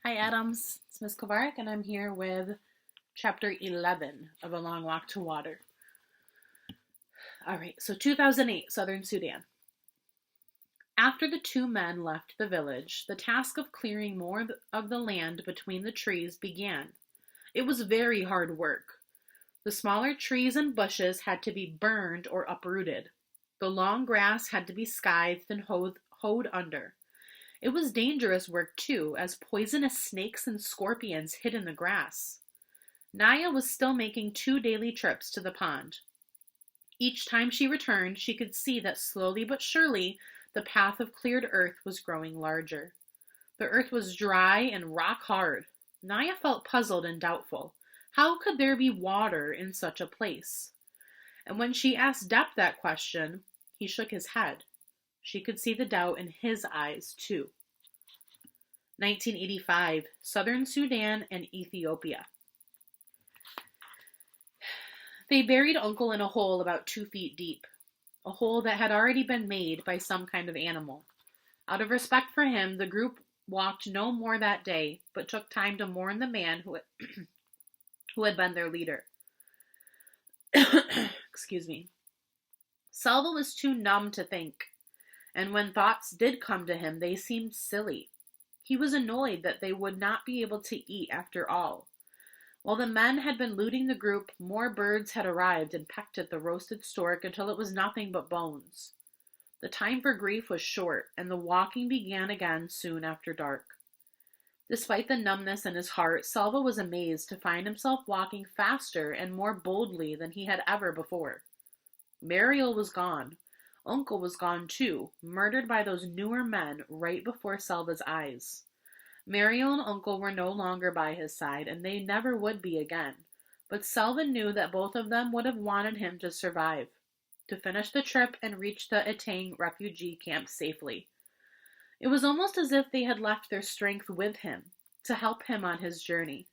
Hi, Adams. It's Miss Kovarik, and I'm here with Chapter 11 of A Long Walk to Water. All right, so 2008, Southern Sudan. After the two men left the village, the task of clearing more of the land between the trees began. It was very hard work. The smaller trees and bushes had to be burned or uprooted. The long grass had to be scythed and hoed under. It was dangerous work, too, as poisonous snakes and scorpions hid in the grass. Naya was still making 2 daily trips to the pond. Each time she returned, she could see that slowly but surely the path of cleared earth was growing larger. The earth was dry and rock hard. Naya felt puzzled and doubtful. How could there be water in such a place? And when she asked Depp that question, he shook his head. She could see the doubt in his eyes, too. 1985, Southern Sudan and Ethiopia. They buried Uncle in a hole about 2 feet deep, a hole that had already been made by some kind of animal. Out of respect for him, the group walked no more that day, but took time to mourn the man who had been their leader. Excuse me. Salva was too numb to think, and when thoughts did come to him, they seemed silly. He was annoyed that they would not be able to eat after all. While the men had been looting the group, more birds had arrived and pecked at the roasted stork until it was nothing but bones. The time for grief was short, and the walking began again soon after dark. Despite the numbness in his heart, Salva was amazed to find himself walking faster and more boldly than he had ever before. Mariel was gone. Uncle was gone too, murdered by those newer men right before Salva's eyes. Mariel and Uncle were no longer by his side, and they never would be again. But Salva knew that both of them would have wanted him to survive, to finish the trip and reach the Etang refugee camp safely. It was almost as if they had left their strength with him, to help him on his journey.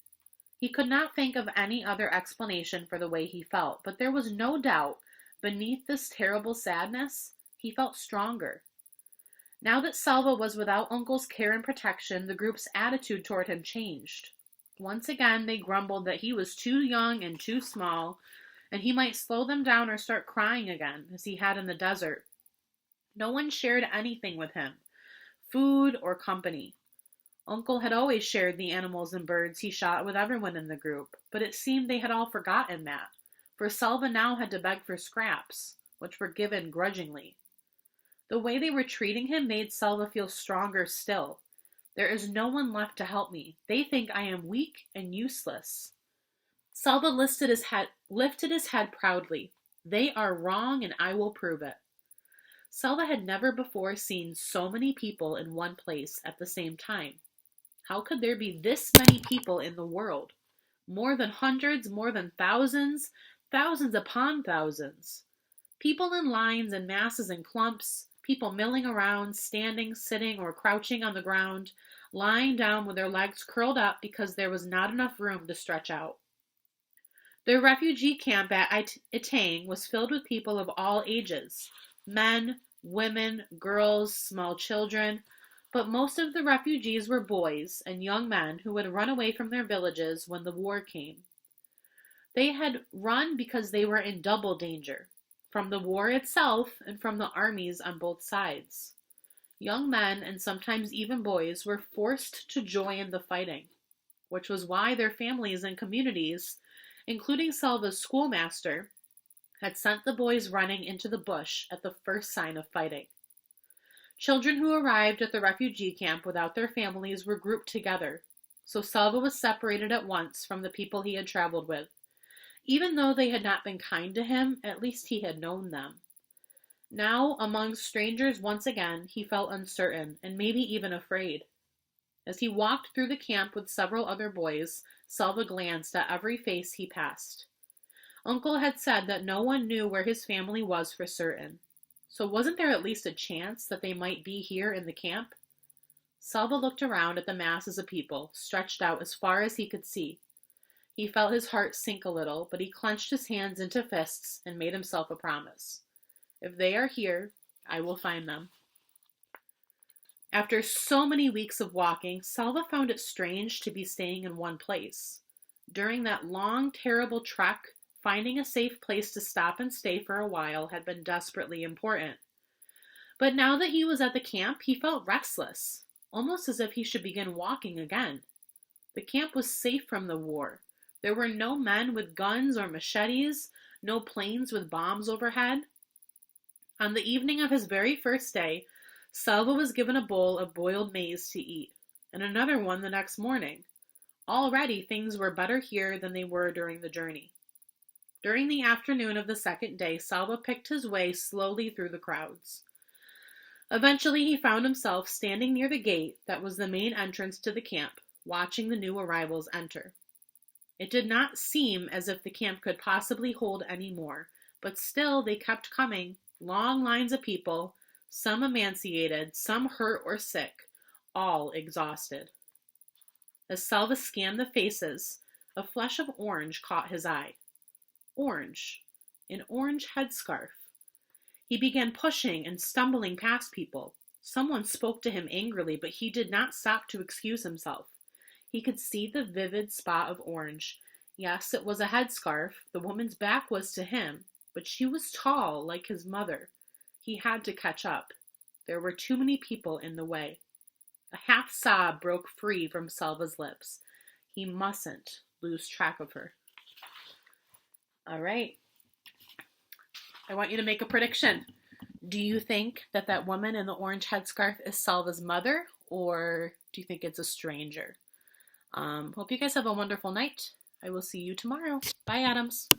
He could not think of any other explanation for the way he felt, but there was no doubt, beneath this terrible sadness, he felt stronger. Now that Salva was without Uncle's care and protection, the group's attitude toward him changed. Once again, they grumbled that he was too young and too small, and he might slow them down or start crying again, as he had in the desert. No one shared anything with him, food or company. Uncle had always shared the animals and birds he shot with everyone in the group, but it seemed they had all forgotten that, for Salva now had to beg for scraps, which were given grudgingly. The way they were treating him made Salva feel stronger still. There is no one left to help me. They think I am weak and useless. Salva lifted his head proudly. They are wrong and I will prove it. Salva had never before seen so many people in one place at the same time. How could there be this many people in the world? More than hundreds, more than thousands, thousands upon thousands. People in lines and masses and clumps, people milling around, standing, sitting, or crouching on the ground, lying down with their legs curled up because there was not enough room to stretch out. The refugee camp at Etang was filled with people of all ages, men, women, girls, small children, but most of the refugees were boys and young men who had run away from their villages when the war came. They had run because they were in double danger, from the war itself and from the armies on both sides. Young men, and sometimes even boys, were forced to join the fighting, which was why their families and communities, including Salva's schoolmaster, had sent the boys running into the bush at the first sign of fighting. Children who arrived at the refugee camp without their families were grouped together, so Salva was separated at once from the people he had traveled with. Even though they had not been kind to him, at least he had known them. Now, among strangers once again, he felt uncertain and maybe even afraid. As he walked through the camp with several other boys, Salva glanced at every face he passed. Uncle had said that no one knew where his family was for certain. So wasn't there at least a chance that they might be here in the camp? Salva looked around at the masses of people, stretched out as far as he could see. He felt his heart sink a little, but he clenched his hands into fists and made himself a promise. If they are here, I will find them. After so many weeks of walking, Salva found it strange to be staying in one place. During that long, terrible trek, finding a safe place to stop and stay for a while had been desperately important. But now that he was at the camp, he felt restless, almost as if he should begin walking again. The camp was safe from the war. There were no men with guns or machetes, no planes with bombs overhead. On the evening of his very first day, Salva was given a bowl of boiled maize to eat, and another one the next morning. Already things were better here than they were during the journey. During the afternoon of the second day, Salva picked his way slowly through the crowds. Eventually, he found himself standing near the gate that was the main entrance to the camp, watching the new arrivals enter. It did not seem as if the camp could possibly hold any more, but still they kept coming, long lines of people, some emaciated, some hurt or sick, all exhausted. As Salva scanned the faces, a flash of orange caught his eye. Orange. An orange headscarf. He began pushing and stumbling past people. Someone spoke to him angrily, but he did not stop to excuse himself. He could see the vivid spot of orange. Yes, it was a headscarf. The woman's back was to him, but she was tall, like his mother. He had to catch up. There were too many people in the way. A half sob broke free from Salva's lips. He mustn't lose track of her. All right. I want you to make a prediction. Do you think that that woman in the orange headscarf is Salva's mother, or do you think it's a stranger? Hope you guys have a wonderful night. I will see you tomorrow. Bye, Adams.